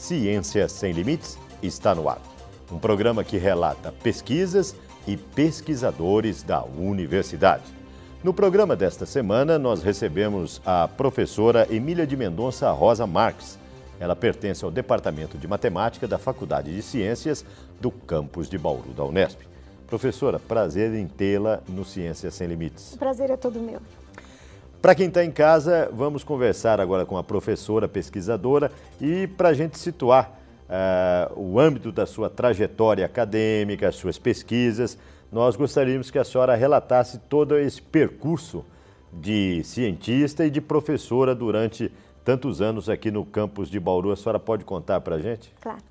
Ciência Sem Limites está no ar. Um programa que relata pesquisas e pesquisadores da universidade. No programa desta semana, nós recebemos a professora Emília de Mendonça Rosa Marques. Ela pertence ao Departamento de Matemática da Faculdade de Ciências do campus de Bauru, da Unesp. Professora, prazer em tê-la no Ciência Sem Limites. O prazer é todo meu. Para quem está em casa, vamos conversar agora com a professora pesquisadora e para a gente situar o âmbito da sua trajetória acadêmica, suas pesquisas, nós gostaríamos que a senhora relatasse todo esse percurso de cientista e de professora durante tantos anos aqui no campus de Bauru. A senhora pode contar para a gente? Claro.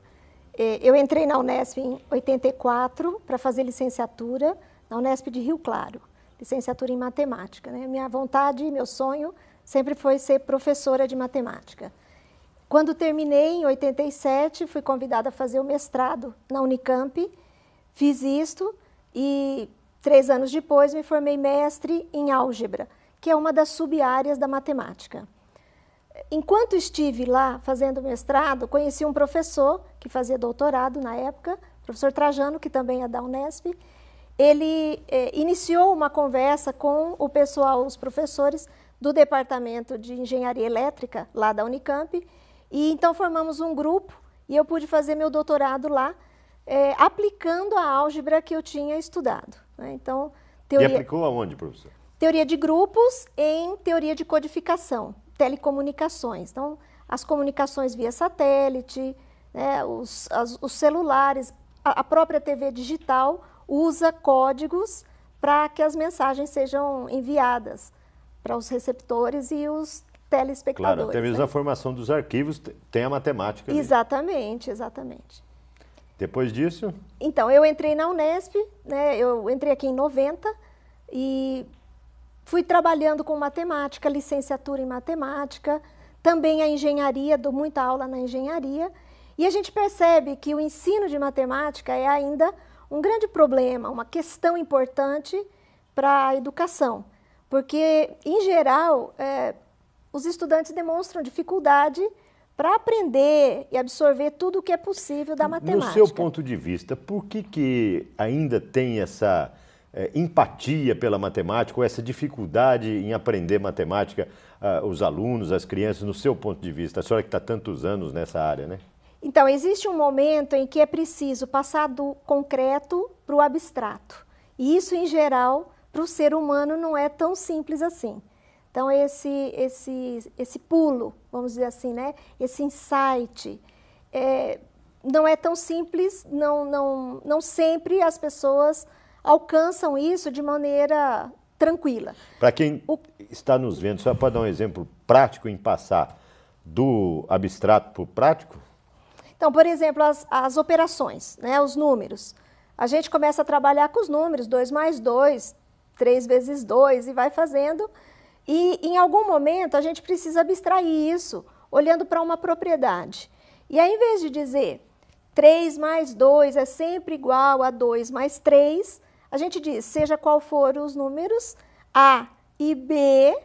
Eu entrei na Unesp em 84 para fazer licenciatura na Unesp de Rio Claro, licenciatura em matemática, né? Minha vontade e meu sonho sempre foi ser professora de matemática. Quando terminei, em 87, fui convidada a fazer o mestrado na Unicamp, fiz isto e 3 anos depois me formei mestre em álgebra, que é uma das sub-áreas da matemática. Enquanto estive lá fazendo mestrado, conheci um professor que fazia doutorado na época, professor Trajano, que também é da Unesp. Ele iniciou uma conversa com o pessoal, os professores do Departamento de Engenharia Elétrica, lá da Unicamp, e então formamos um grupo e eu pude fazer meu doutorado lá, aplicando a álgebra que eu tinha estudado, né? Então, E aplicou aonde, professor? Teoria de grupos em teoria de codificação, telecomunicações. Então, as comunicações via satélite, né, os celulares, a própria TV digital usa códigos para que as mensagens sejam enviadas para os receptores e os telespectadores. Claro, até mesmo, né? A formação dos arquivos tem a matemática ali. Exatamente, exatamente. Depois disso? Então, eu entrei na Unesp, né, eu entrei aqui em 90 e fui trabalhando com matemática, licenciatura em matemática, também a engenharia, dou muita aula na engenharia, e a gente percebe que o ensino de matemática é ainda um grande problema, uma questão importante para a educação, porque, em geral, os estudantes demonstram dificuldade para aprender e absorver tudo o que é possível da matemática. No seu ponto de vista, por que ainda tem essa empatia pela matemática ou essa dificuldade em aprender matemática, os alunos, as crianças, no seu ponto de vista? A senhora que está tantos anos nessa área, né? Então, existe um momento em que é preciso passar do concreto para o abstrato. E isso, em geral, para o ser humano não é tão simples assim. Então, esse pulo, vamos dizer assim, né? Esse insight, não é tão simples, não sempre as pessoas alcançam isso de maneira tranquila. Para quem está nos vendo, só para dar um exemplo prático em passar do abstrato para o prático? Então, por exemplo, as operações, né, os números. A gente começa a trabalhar com os números, 2 mais 2, 3 vezes 2, e vai fazendo. E, em algum momento, a gente precisa abstrair isso, olhando para uma propriedade. E aí, em vez de dizer 3 mais 2 é sempre igual a 2 mais 3, a gente diz, seja qual for os números, A e B,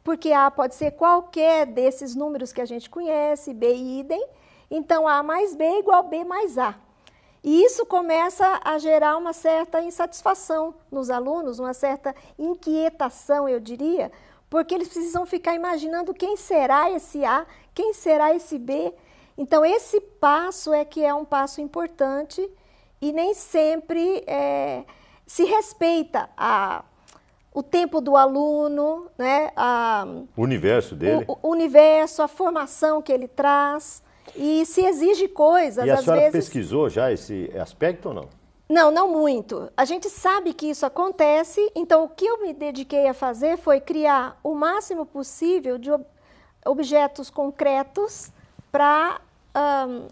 porque A pode ser qualquer desses números que a gente conhece, B idem, então A mais B é igual a B mais A. E isso começa a gerar uma certa insatisfação nos alunos, uma certa inquietação, eu diria, porque eles precisam ficar imaginando quem será esse A, quem será esse B. Então, esse passo que é um passo importante e nem sempre se respeita o tempo do aluno, né? O universo dele. O universo, a formação que ele traz. E se exige coisas, e a às senhora vezes... pesquisou já esse aspecto ou não? Não, não muito. A gente sabe que isso acontece, então o que eu me dediquei a fazer foi criar o máximo possível de objetos concretos para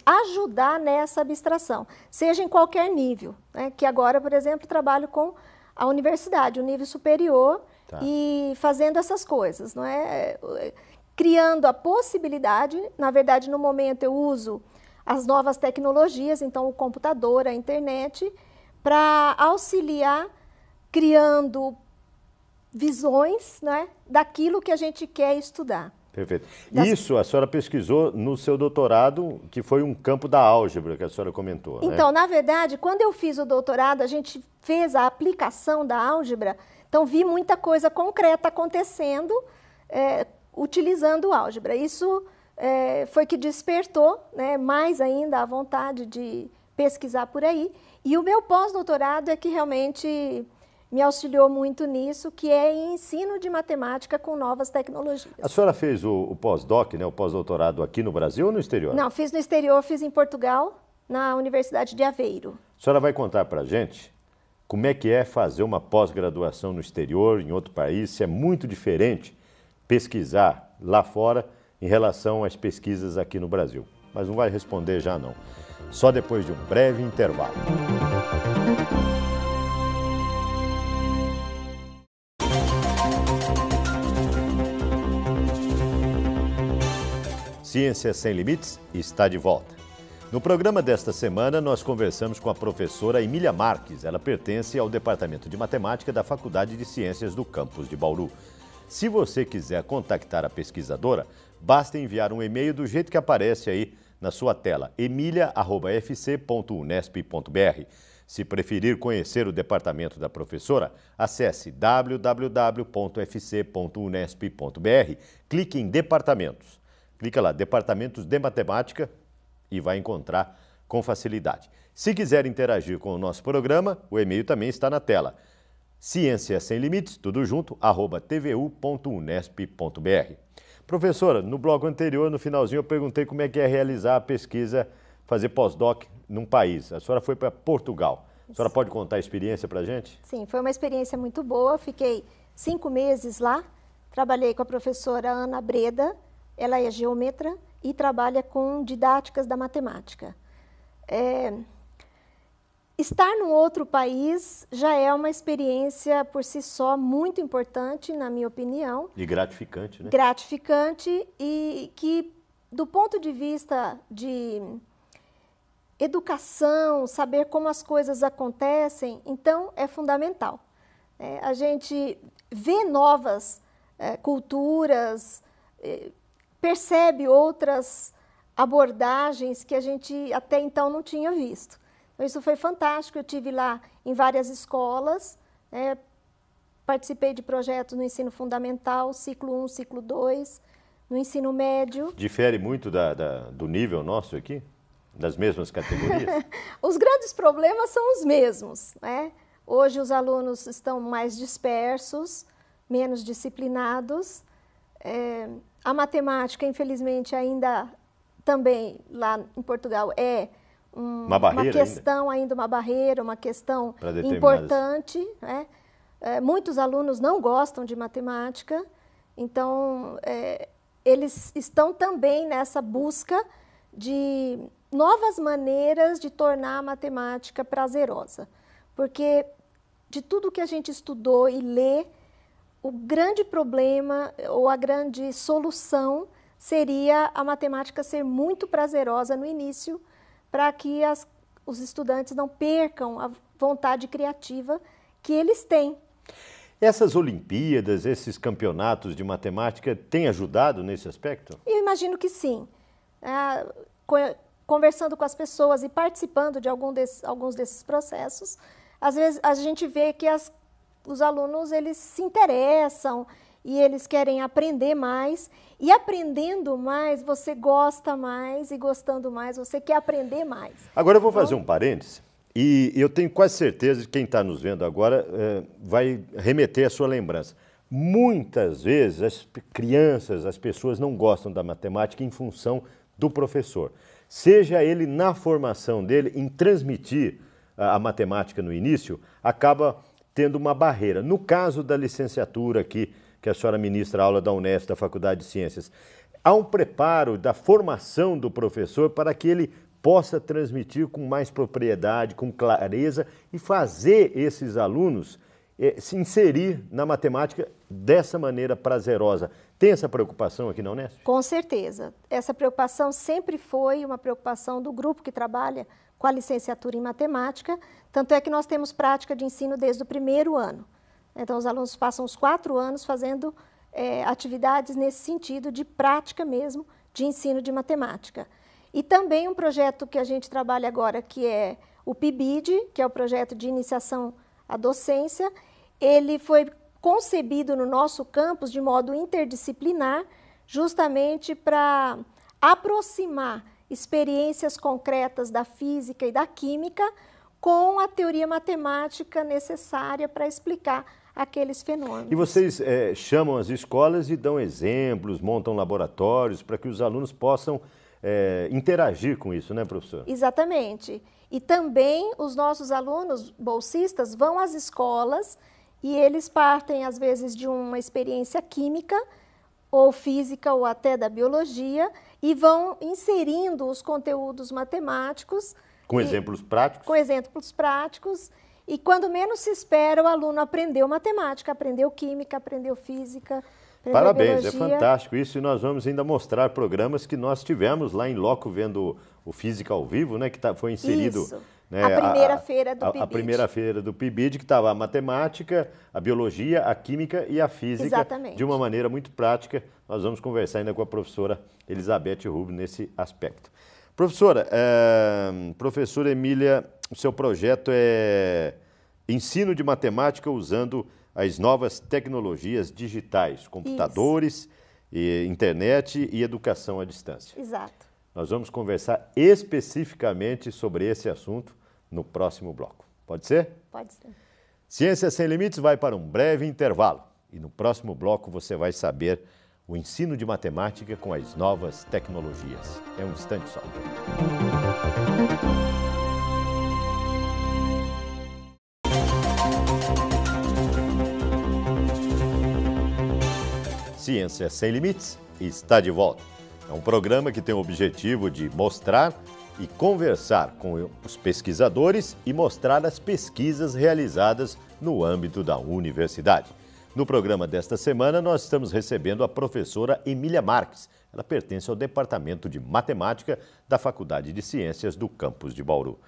ajudar nessa abstração, seja em qualquer nível, né? Que agora, por exemplo, trabalho com a universidade, o nível superior, tá, e fazendo essas coisas, não é? Criando a possibilidade, na verdade, no momento eu uso as novas tecnologias, então o computador, a internet, para auxiliar criando visões, né, daquilo que a gente quer estudar. Perfeito. Isso a senhora pesquisou no seu doutorado, que foi um campo da álgebra, que a senhora comentou, né? Então, na verdade, quando eu fiz o doutorado, a gente fez a aplicação da álgebra, então vi muita coisa concreta acontecendo utilizando álgebra. Isso foi que despertou, né, mais ainda a vontade de pesquisar por aí. E o meu pós-doutorado é que realmente me auxiliou muito nisso, que é em ensino de matemática com novas tecnologias. A senhora fez o pós-doc, né, o pós-doutorado aqui no Brasil ou no exterior? Não, fiz no exterior, fiz em Portugal, na Universidade de Aveiro. A senhora vai contar para a gente como é que é fazer uma pós-graduação no exterior, em outro país, se é muito diferente pesquisar lá fora em relação às pesquisas aqui no Brasil. Mas não vai responder já não. Só depois de um breve intervalo. Ciência Sem Limites está de volta. No programa desta semana, nós conversamos com a professora Emília Marques. Ela pertence ao Departamento de Matemática da Faculdade de Ciências do campus de Bauru. Se você quiser contactar a pesquisadora, basta enviar um e-mail do jeito que aparece aí na sua tela, emilia@fc.unesp.br. Se preferir conhecer o departamento da professora, acesse www.fc.unesp.br, clique em Departamentos. Clica lá, Departamentos de Matemática, e vai encontrar com facilidade. Se quiser interagir com o nosso programa, o e-mail também está na tela. Ciência Sem Limites, tudo junto, @tvu.unesp.br. Professora, no bloco anterior, no finalzinho, eu perguntei como é que é realizar a pesquisa, fazer pós-doc num país. A senhora foi para Portugal. A senhora pode contar a experiência para a gente? Sim, foi uma experiência muito boa. Fiquei 5 meses lá, trabalhei com a professora Ana Breda. Ela é geômetra e trabalha com didáticas da matemática. Estar num outro país já é uma experiência por si só muito importante, na minha opinião. E gratificante, né? Gratificante e que, do ponto de vista de educação, saber como as coisas acontecem, então é fundamental. A gente vê novas culturas, percebe outras abordagens que a gente até então não tinha visto. Então, isso foi fantástico. Eu estive lá em várias escolas, participei de projetos no ensino fundamental, ciclo 1, ciclo 2, no ensino médio. Difere muito do nível nosso aqui? Das mesmas categorias? Os grandes problemas são os mesmos, né? Hoje os alunos estão mais dispersos, menos disciplinados. A matemática, infelizmente, ainda também lá em Portugal é uma questão ainda uma barreira, uma questão importante, né? Muitos alunos não gostam de matemática, então eles estão também nessa busca de novas maneiras de tornar a matemática prazerosa, porque de tudo que a gente estudou e lê, o grande problema ou a grande solução seria a matemática ser muito prazerosa no início, para que os estudantes não percam a vontade criativa que eles têm. Essas Olimpíadas, esses campeonatos de matemática têm ajudado nesse aspecto? Eu imagino que sim. Conversando com as pessoas e participando de alguns desses processos, às vezes a gente vê que os alunos eles se interessam e eles querem aprender mais. E aprendendo mais, você gosta mais, e gostando mais, você quer aprender mais. Agora eu vou fazer um parêntese, e eu tenho quase certeza que quem está nos vendo agora vai remeter à sua lembrança. Muitas vezes as crianças, as pessoas não gostam da matemática em função do professor. Seja ele na formação dele, em transmitir a matemática no início, acaba tendo uma barreira. No caso da licenciatura aqui, que a senhora ministra a aula da Unesp, da Faculdade de Ciências, há um preparo da formação do professor para que ele possa transmitir com mais propriedade, com clareza e fazer esses alunos se inserir na matemática dessa maneira prazerosa. Tem essa preocupação aqui na Unesp? Com certeza. Essa preocupação sempre foi uma preocupação do grupo que trabalha com a licenciatura em matemática, tanto é que nós temos prática de ensino desde o primeiro ano. Então, os alunos passam os 4 anos fazendo atividades nesse sentido de prática mesmo, de ensino de matemática. E também um projeto que a gente trabalha agora, que é o PIBID, que é o projeto de iniciação à docência. Ele foi concebido no nosso campus de modo interdisciplinar, justamente para aproximar experiências concretas da física e da química com a teoria matemática necessária para explicar aqueles fenômenos. E vocês chamam as escolas e dão exemplos, montam laboratórios para que os alunos possam interagir com isso, né, professor? Exatamente. E também os nossos alunos bolsistas vão às escolas e eles partem, às vezes, de uma experiência química ou física ou até da biologia e vão inserindo os conteúdos matemáticos. Com exemplos práticos? Com exemplos práticos. E quando menos se espera, o aluno aprendeu matemática, aprendeu química, aprendeu física, aprendeu Parabéns, biologia. é fantástico isso. E nós vamos ainda mostrar programas que nós tivemos lá em loco, vendo o Física ao Vivo, né, que foi inserido... Isso. Né, A primeira feira do PIBID. A primeira feira do PIBID, que estava a matemática, a biologia, a química e a física. Exatamente. De uma maneira muito prática. Nós vamos conversar ainda com a professora Elizabeth Rubio nesse aspecto. Professora, professora Emília, o seu projeto é ensino de matemática usando as novas tecnologias digitais, computadores, internet e educação à distância. Exato. Nós vamos conversar especificamente sobre esse assunto no próximo bloco. Pode ser? Pode ser. Ciência Sem Limites vai para um breve intervalo. E no próximo bloco você vai saber o ensino de matemática com as novas tecnologias. É um instante só. Ciência Sem Limites está de volta. É um programa que tem o objetivo de mostrar e conversar com os pesquisadores e mostrar as pesquisas realizadas no âmbito da universidade. No programa desta semana, nós estamos recebendo a professora Emília Marques. Ela pertence ao Departamento de Matemática da Faculdade de Ciências do campus de Bauru.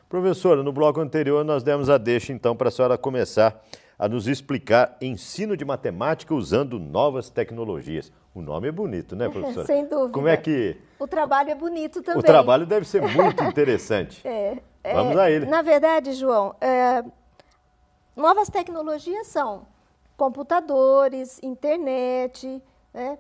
Professora, no bloco anterior nós demos a deixa, então, para a senhora começar a nos explicar ensino de matemática usando novas tecnologias. O nome é bonito, né, professora? Sem dúvida. Como é que... O trabalho é bonito também. O trabalho deve ser muito interessante. Vamos a ele. Na verdade, João, novas tecnologias são computadores, internet, né,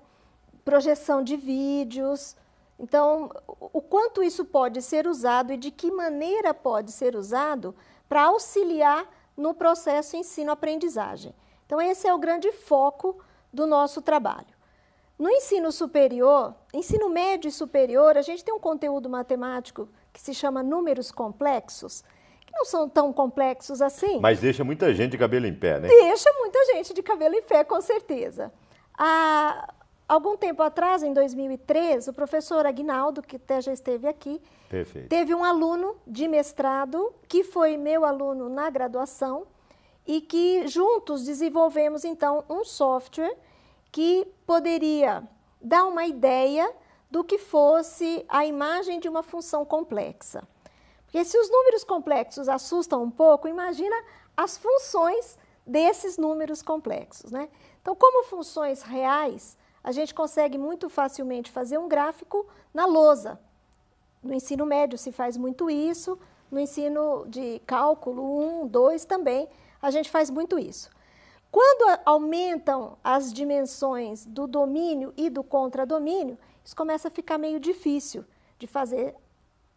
projeção de vídeos. Então, o quanto isso pode ser usado e de que maneira pode ser usado para auxiliar no processo ensino-aprendizagem. Então, esse é o grande foco do nosso trabalho. No ensino superior, ensino médio e superior, a gente tem um conteúdo matemático que se chama números complexos, que não são tão complexos assim. Mas deixa muita gente de cabelo em pé, né? Deixa muita gente de cabelo em pé, com certeza. Há algum tempo atrás, em 2003, o professor Aguinaldo, que até já esteve aqui, Perfeito. Teve um aluno de mestrado, que foi meu aluno na graduação, e que juntos desenvolvemos, então, um software que poderia dar uma ideia do que fosse a imagem de uma função complexa. Porque se os números complexos assustam um pouco, imagina as funções desses números complexos, né? Então, como funções reais, a gente consegue muito facilmente fazer um gráfico na lousa. No ensino médio se faz muito isso, no ensino de cálculo 1, 2 também, a gente faz muito isso. Quando aumentam as dimensões do domínio e do contradomínio, isso começa a ficar meio difícil de fazer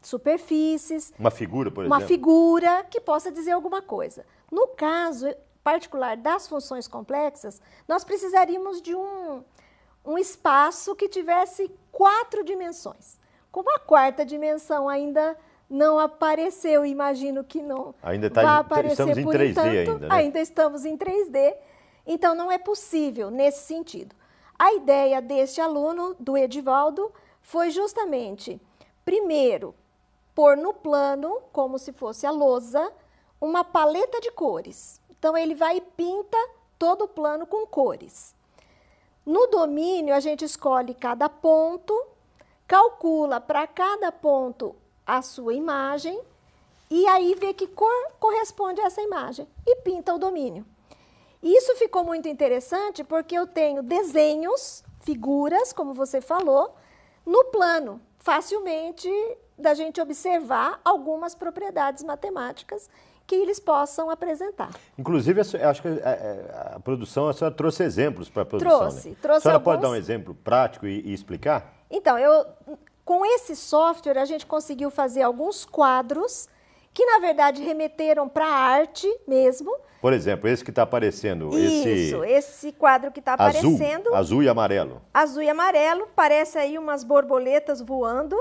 superfícies. Uma figura, por exemplo? Uma figura que possa dizer alguma coisa. No caso particular das funções complexas, nós precisaríamos de um espaço que tivesse 4 dimensões. Como a 4ª dimensão ainda não apareceu, imagino que não vai aparecer estamos em por 3D enquanto, ainda, né? Ainda estamos em 3D, então não é possível nesse sentido. A ideia deste aluno, do Edivaldo, foi justamente, primeiro, pôr no plano, como se fosse a lousa, uma paleta de cores. Então, ele vai e pinta todo o plano com cores. No domínio, a gente escolhe cada ponto, calcula para cada ponto a sua imagem e aí vê que cor corresponde a essa imagem e pinta o domínio. E isso ficou muito interessante porque eu tenho desenhos, figuras, como você falou, no plano, facilmente da gente observar algumas propriedades matemáticas que eles possam apresentar. Inclusive, eu acho que a produção, a senhora trouxe exemplos para a produção. Trouxe A senhora alguns... pode dar um exemplo prático e explicar? Então, com esse software, a gente conseguiu fazer alguns quadros que, na verdade, remeteram para a arte mesmo. Por exemplo, esse que está aparecendo. Isso, esse quadro que está aparecendo. Azul e amarelo. Azul e amarelo, parece aí umas borboletas voando.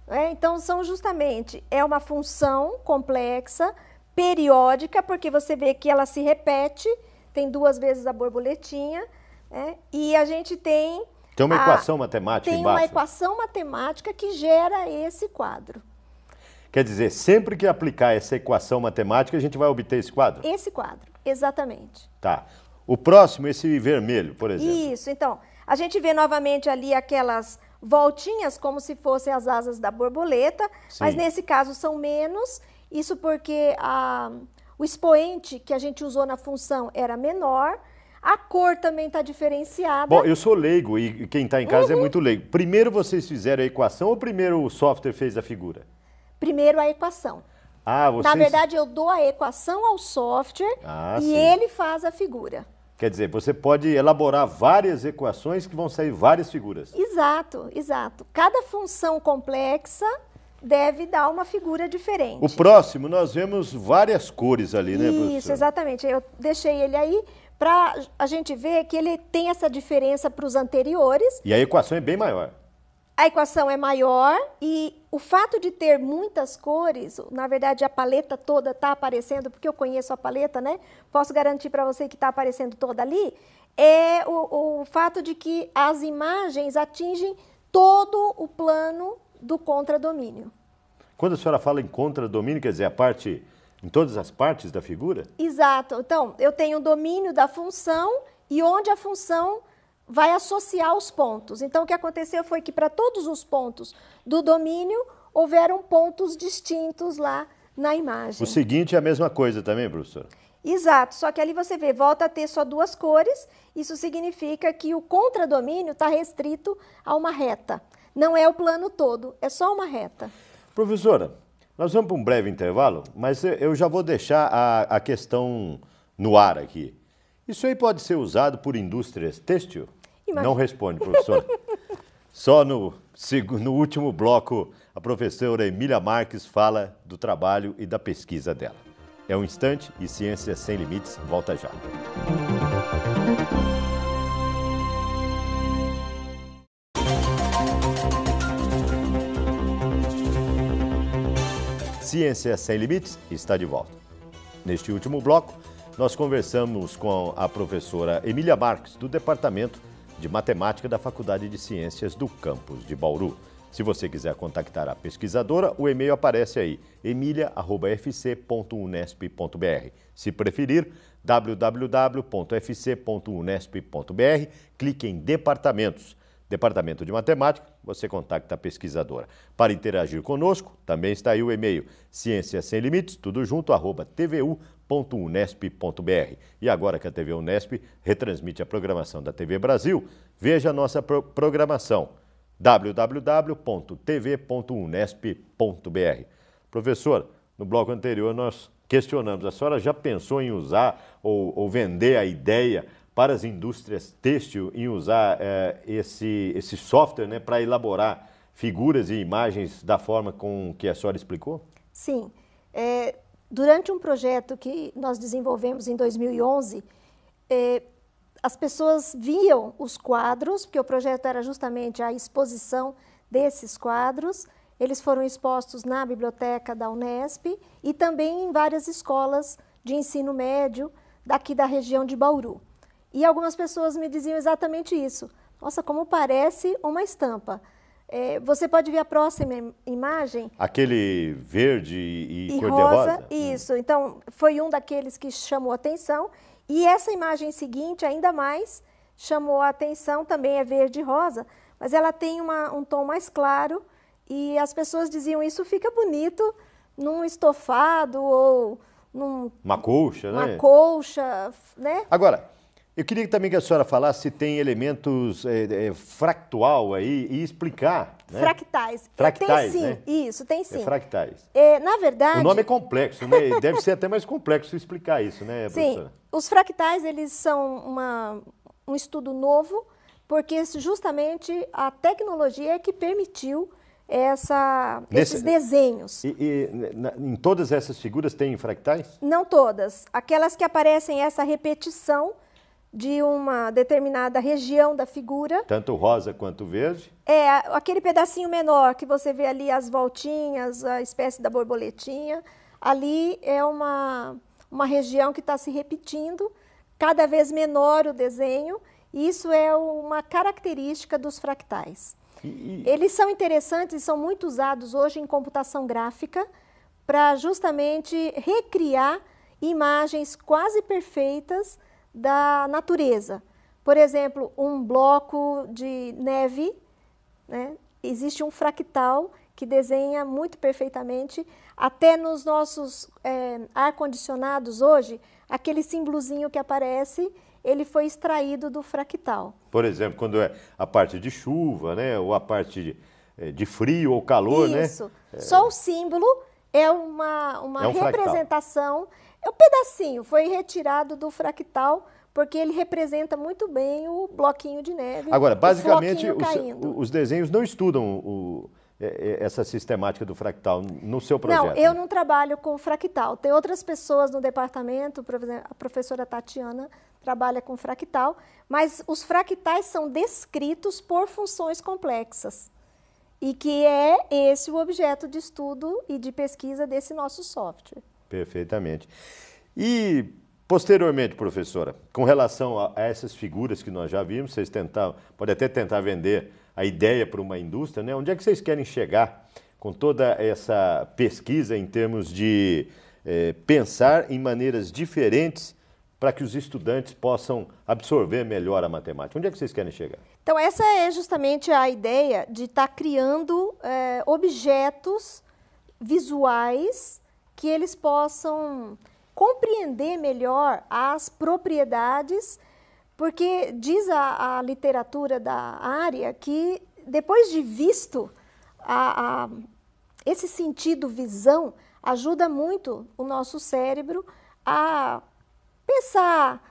Né? Então, são justamente, é uma função complexa, periódica, porque você vê que ela se repete, tem 2 vezes a borboletinha, né? E a gente tem... Tem uma equação matemática embaixo. Tem uma equação matemática que gera esse quadro. Quer dizer, sempre que aplicar essa equação matemática, a gente vai obter esse quadro? Esse quadro, exatamente. Tá. O próximo, esse vermelho, por exemplo. Isso, então, a gente vê novamente ali aquelas voltinhas como se fossem as asas da borboleta, sim, mas nesse caso são menos, isso porque o expoente que a gente usou na função era menor, a cor também está diferenciada. Bom, eu sou leigo e quem está em casa é muito leigo. Primeiro vocês fizeram a equação ou primeiro o software fez a figura? Primeiro a equação. Ah, vocês... Na verdade, eu dou a equação ao software e sim, ele faz a figura. Quer dizer, você pode elaborar várias equações que vão sair várias figuras. Exato, exato. Cada função complexa deve dar uma figura diferente. O próximo, nós vemos várias cores ali, né, professor? Isso, exatamente. Eu deixei ele aí para a gente ver que ele tem essa diferença para os anteriores. E a equação é bem maior. A equação é maior e o fato de ter muitas cores, na verdade a paleta toda está aparecendo, porque eu conheço a paleta, né? Posso garantir para você que está aparecendo toda ali, é o fato de que as imagens atingem todo o plano do contradomínio. Quando a senhora fala em contradomínio, quer dizer, a parte, em todas as partes da figura? Exato. Então, eu tenho o domínio da função e onde a função vai associar os pontos. Então, o que aconteceu foi que para todos os pontos do domínio, houveram pontos distintos lá na imagem. O seguinte é a mesma coisa também, professora? Exato, só que ali você vê, volta a ter só 2 cores, isso significa que o contradomínio está restrito a uma reta. Não é o plano todo, é só uma reta. Professora, nós vamos para um breve intervalo, mas eu já vou deixar a questão no ar aqui. Isso aí pode ser usado por indústrias têxtil? Imagina. Não responde, professora. Só no último bloco, a professora Emília Marques fala do trabalho e da pesquisa dela. É um instante e Ciência Sem Limites volta já. Ciência Sem Limites está de volta. Neste último bloco, nós conversamos com a professora Emília Marques, do Departamento de Matemática da Faculdade de Ciências do campus de Bauru. Se você quiser contactar a pesquisadora, o e-mail aparece aí, emilia@fc.unesp.br. Se preferir, www.fc.unesp.br, clique em Departamentos. Departamento de Matemática, você contacta a pesquisadora. Para interagir conosco, também está aí o e-mail, Ciência Sem Limites, tudo junto, @tvu.unesp.br. E agora que a TV Unesp retransmite a programação da TV Brasil, veja a nossa programação, www.tv.unesp.br. Professor, no bloco anterior nós questionamos, a senhora já pensou em usar ou vender a ideia para as indústrias têxtil em usar esse software, né, para elaborar figuras e imagens da forma com que a senhora explicou? Sim. Durante um projeto que nós desenvolvemos em 2011, as pessoas viam os quadros, porque o projeto era justamente a exposição desses quadros. Eles foram expostos na biblioteca da Unesp e também em várias escolas de ensino médio daqui da região de Bauru. E algumas pessoas me diziam exatamente isso. Nossa, como parece uma estampa. Você pode ver a próxima imagem. Aquele verde e cor-de-rosa? Isso. Então, foi um daqueles que chamou a atenção. E essa imagem seguinte, ainda mais, chamou a atenção, também é verde e rosa, mas ela tem um tom mais claro. E as pessoas diziam, isso fica bonito num estofado ou num... Uma colcha, né? Uma colcha, né? Agora, Eu queria também que a senhora falasse se tem elementos fractal aí e explicar. Né? Fractais. Fractais, tem sim, né? Isso, tem sim. Fractais. Na verdade... O nome é complexo, né? Deve ser até mais complexo explicar isso, né, professora? Sim, os fractais, eles são um estudo novo, porque justamente a tecnologia é que permitiu esses desenhos. Em todas essas figuras tem fractais? Não todas. Aquelas que aparecem essa repetição de uma determinada região da figura. Tanto rosa quanto verde? Aquele pedacinho menor que você vê ali, as voltinhas, a espécie da borboletinha. Ali é uma região que está se repetindo, cada vez menor o desenho. Isso é uma característica dos fractais. Eles são interessantes e são muito usados hoje em computação gráfica para justamente recriar imagens quase perfeitas da natureza. Por exemplo, um bloco de neve, né? Existe um fractal que desenha muito perfeitamente, até nos nossos ar-condicionados hoje, aquele símbolozinho que aparece, ele foi extraído do fractal. Por exemplo, quando é a parte de chuva, né? Ou a parte de frio ou calor, né? Isso. Só o símbolo é uma representação. Fractal. É um pedacinho, foi retirado do fractal, porque ele representa muito bem o bloquinho de neve. Agora, basicamente, os desenhos não estudam essa sistemática do fractal no seu projeto? Não, eu não trabalho com fractal. Tem outras pessoas no departamento, por exemplo, a professora Tatiana trabalha com fractal, mas os fractais são descritos por funções complexas. E que é esse o objeto de estudo e de pesquisa desse nosso software. Perfeitamente. E, posteriormente, professora, com relação a essas figuras que nós já vimos, vocês podem até tentar vender a ideia para uma indústria, né? Onde é que vocês querem chegar com toda essa pesquisa em termos de pensar em maneiras diferentes para que os estudantes possam absorver melhor a matemática? Onde é que vocês querem chegar? Então, essa é justamente a ideia de estar criando objetos visuais que eles possam compreender melhor as propriedades, porque diz a literatura da área que, depois de visto, esse sentido visão ajuda muito o nosso cérebro a pensar,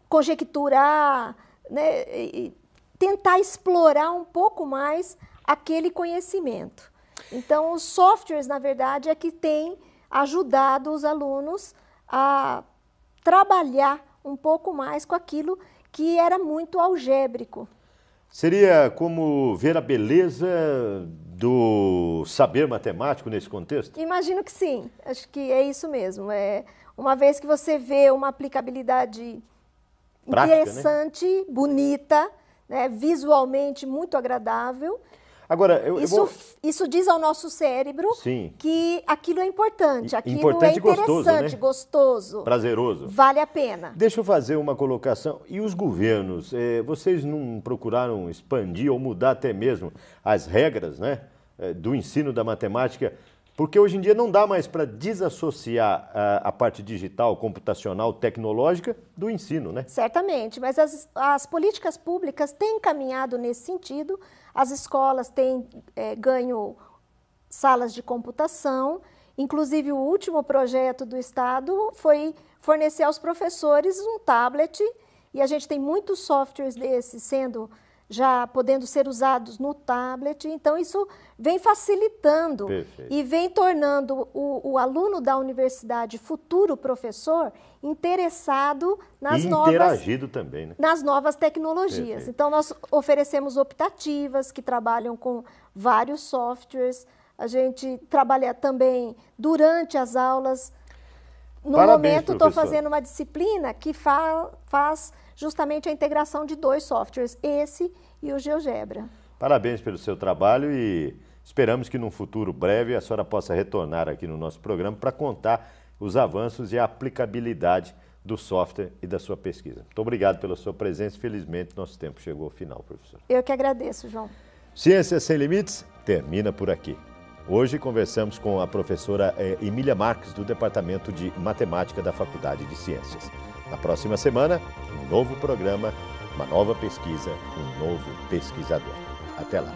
conjecturar, né, e tentar explorar um pouco mais aquele conhecimento. Então, os softwares, na verdade, é que têm ajudado os alunos a trabalhar um pouco mais com aquilo que era muito algébrico. Seria como ver a beleza do saber matemático nesse contexto? Imagino que sim, acho que é isso mesmo. Uma vez que você vê uma aplicabilidade prática, interessante, né? Bonita, né? Visualmente muito agradável. Agora, isso diz ao nosso cérebro que aquilo é importante, aquilo importante é interessante, gostoso, prazeroso. Vale a pena. Deixa eu fazer uma colocação. E os governos, vocês não procuraram expandir ou mudar até mesmo as regras, né, do ensino da matemática? Porque hoje em dia não dá mais para desassociar a parte digital, computacional, tecnológica do ensino, né? Certamente, mas as políticas públicas têm caminhado nesse sentido. As escolas têm ganho salas de computação. Inclusive, o último projeto do Estado foi fornecer aos professores um tablet, e a gente tem muitos softwares desses já podendo ser usados no tablet. Então, isso vem facilitando. Perfeito. E vem tornando o aluno da universidade, futuro professor, interessado interagido também, né? Nas novas tecnologias. Perfeito. Então, nós oferecemos optativas que trabalham com vários softwares. A gente trabalha também durante as aulas. No momento, estou fazendo uma disciplina que faz justamente a integração de 2 softwares, esse e o GeoGebra. Parabéns pelo seu trabalho e esperamos que num futuro breve a senhora possa retornar aqui no nosso programa para contar os avanços e a aplicabilidade do software e da sua pesquisa. Muito obrigado pela sua presença. Felizmente, nosso tempo chegou ao final, professor. Eu que agradeço, João. Ciências Sem Limites termina por aqui. Hoje conversamos com a professora Emília Marques, do Departamento de Matemática da Faculdade de Ciências. Na próxima semana, um novo programa, uma nova pesquisa, um novo pesquisador. Até lá.